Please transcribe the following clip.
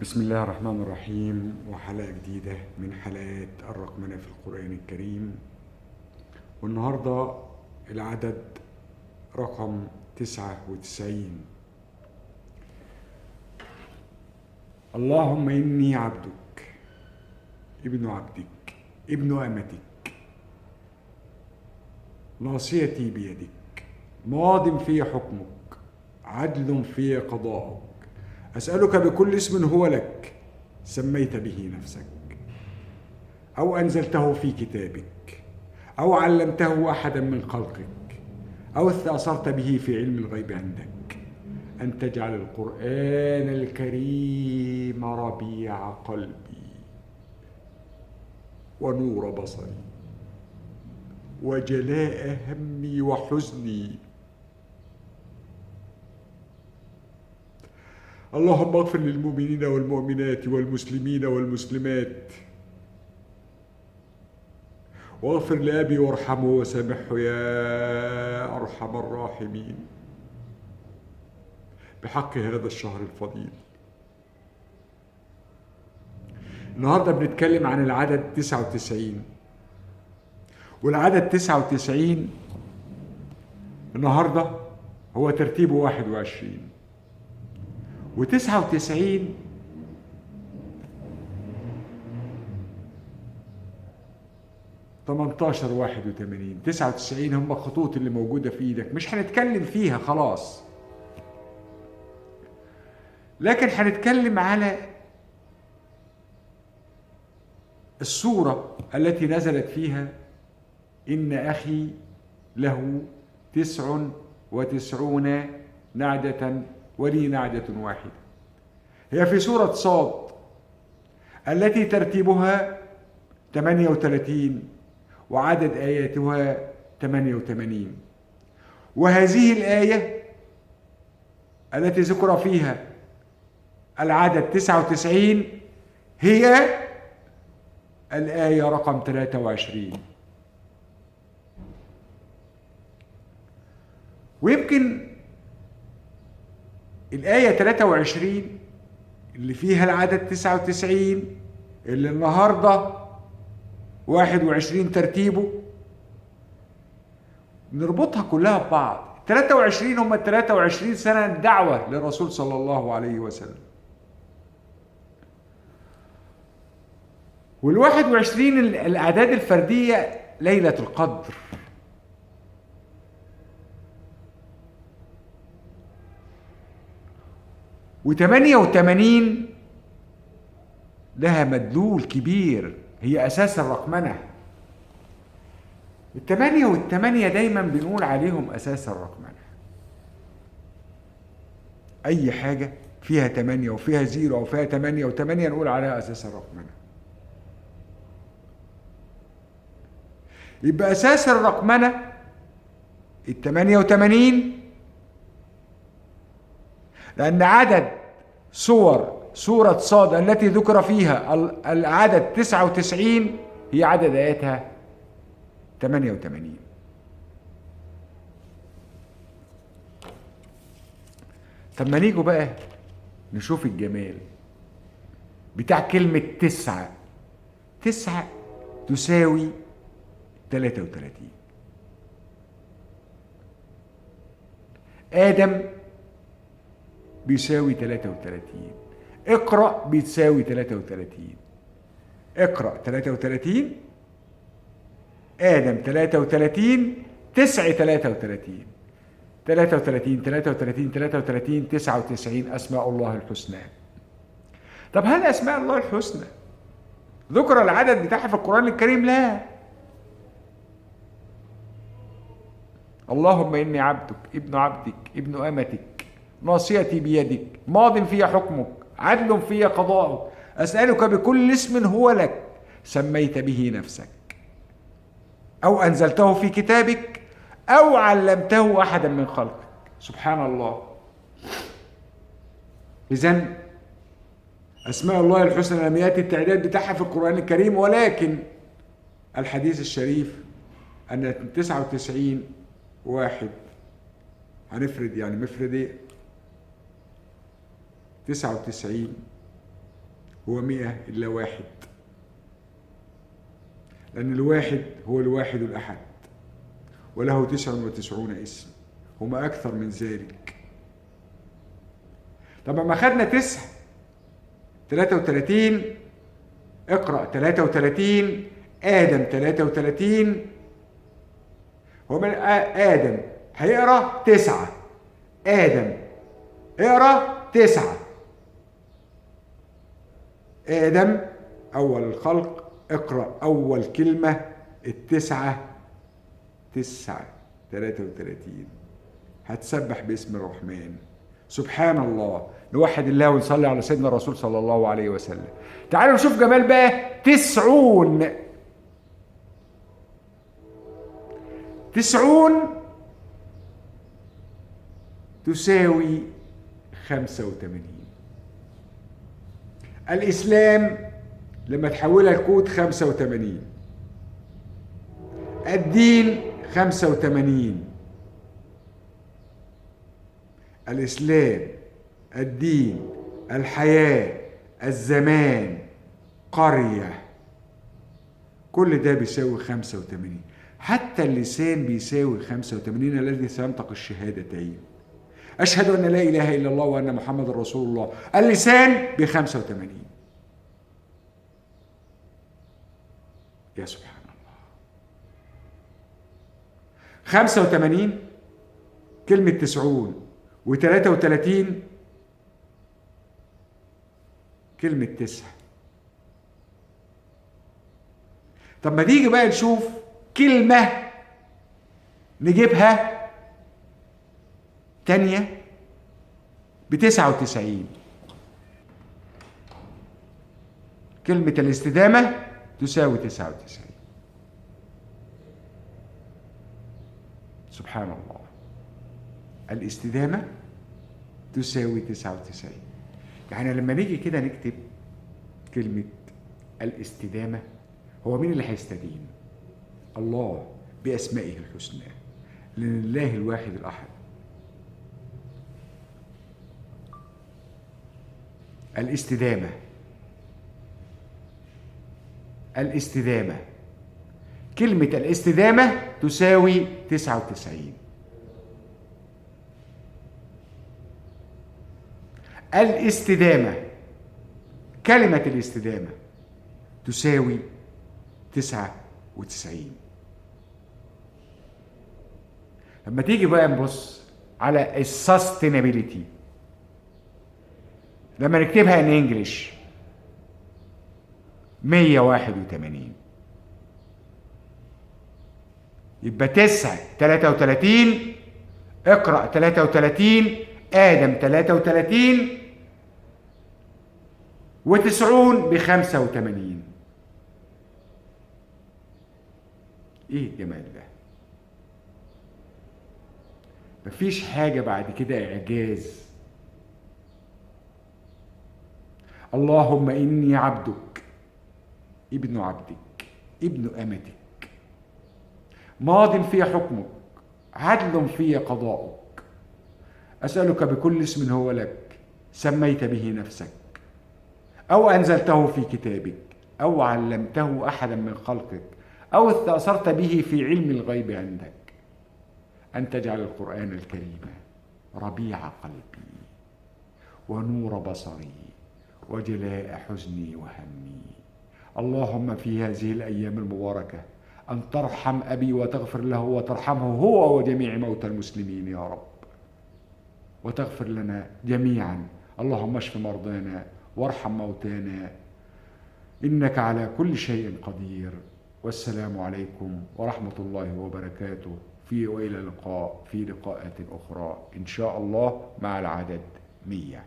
بسم الله الرحمن الرحيم، وحلقة جديدة من حلقات الرقمنة في القرآن الكريم. والنهاردة العدد رقم 99. اللهم إني عبدك ابن عبدك ابن أمتك، ناصيتي بيدك، ماض في حكمك، عدل في قضاءك، أسألك بكل اسم هو لك سميت به نفسك أو أنزلته في كتابك أو علمته أحدا من خلقك أو استأثرت به في علم الغيب عندك، أن تجعل القرآن الكريم ربيع قلبي ونور بصري وجلاء همي وحزني. اللهم اغفر للمؤمنين والمؤمنات والمسلمين والمسلمات، واغفر لأبي وارحمه وسامحه يا أرحم الراحمين، بحق هذا الشهر الفضيل. النهاردة بنتكلم عن العدد 99، والعدد 99 النهاردة هو ترتيبه 21، و99 18 81. 99 هم الخطوط اللي موجودة في ايدك، مش هنتكلم فيها خلاص، لكن هنتكلم على السورة التي نزلت فيها إن أخي له 99 نعجة ولي نعجة واحدة. هي في سورة صاد التي ترتيبها 38 وعدد آياتها 88. وهذه الآية التي ذكر فيها العدد 99 هي الآية رقم 23. ويمكن الآية 23 اللي فيها العدد 99 اللي النهاردة 21 ترتيبه، نربطها كلها ببعض. 23 هم 23 سنة دعوة للرسول صلى الله عليه وسلم، وال21 الأعداد الفردية ليلة القدر. و88 لها مدلول كبير، هي أساس الرقمنة. الثمانية والثمانية دايما بنقول عليهم أساس الرقمنة. أي حاجة فيها 8 وفيها 0 وفيها 8 و8 نقول عليها أساس الرقمنة. يبقى أساس الرقمنة 88، لأن عدد سورة صاد التي ذكر فيها العدد 99 هي عدد آياتها 88. طب ما نيجوا بقى نشوف الجمال بتاع كلمة 9. 9 تساوي 33. آدم بيساوي 33. اقرأ بتساوي 33. اقرأ 33، آدم 33، 9 33. 33 33 33 99 أسماء الله الحسنى. طب هل أسماء الله الحسنى ذكر العدد بتاعها في القرآن الكريم؟ لا. اللهم إني عبدك ابن عبدك ابن أمتك، ناصيتي بيدك، ماض في حكمك، عدل في قضاؤك، أسألك بكل اسم هو لك سميت به نفسك أو أنزلته في كتابك أو علمته أحدا من خلقك. سبحان الله. إذن أسماء الله الحسنى لم يأتي التعداد بتاعها في القرآن الكريم، ولكن الحديث الشريف أن 99 واحد هنفرد، يعني مفرد 99 هو 100 إلا واحد، لأن الواحد هو الواحد الأحد، وله 99 اسم، هما أكثر من ذلك. طب ما خدنا 9 33، اقرأ 33 آدم 33. هو من آدم هيقرأ 9، آدم اقرأ 9. آدم أول الخلق، اقرأ أول كلمة 9 33. هتسبح باسم الرحمن. سبحان الله، نوحد الله ونصلي على سيدنا الرسول صلى الله عليه وسلم. تعالوا نشوف جمال بقى 90. 90 تساوي 85. الإسلام لما تحولها الكود 85، الدين 85. الإسلام، الدين، الحياة، الزمان، قرية، كل ده بيساوي 85. حتى اللسان بيساوي 85 الذي سينطق الشهادتين، أشهد أن لا إله إلا الله وأن محمد رسول الله. اللسان ب85. يا سبحان الله، 85 كلمة 90 و33 كلمة 9. طب ما تيجي بقى نشوف كلمة نجيبها تانية ب99. كلمة الاستدامة تساوي 99. سبحان الله، الاستدامة تساوي 99. يعني لما نيجي كده نكتب كلمة الاستدامة، هو مين اللي هيستدين؟ الله بأسمائه الحسنى، لله الواحد الأحد. الاستدامة، الاستدامة، كلمة الاستدامة تساوي 99. الاستدامة، كلمة الاستدامة تساوي 99. لما تيجي بقى نبص على السستينابيليتي، لما نكتبها ان انجلش 181. يبقى 9 33، اقرأ 33 آدم 33 و90 ب85. ايه الجمال ده؟ مفيش حاجة بعد كده إعجاز. اللهم إني عبدك ابن عبدك ابن أمتك، ماض في حكمك، عدل في قضاؤك، أسألك بكل اسم هو لك سميت به نفسك أو أنزلته في كتابك أو علمته أحدا من خلقك أو استأثرت به في علم الغيب عندك، أن تجعل القرآن الكريم ربيع قلبي ونور بصري وجلاء حزني وهمي. اللهم في هذه الأيام المباركة أن ترحم أبي وتغفر له وترحمه هو وجميع موتى المسلمين يا رب، وتغفر لنا جميعا. اللهم اشف مرضانا وارحم موتانا، إنك على كل شيء قدير. والسلام عليكم ورحمة الله وبركاته، وإلى اللقاء في لقاءات أخرى إن شاء الله مع العدد 100.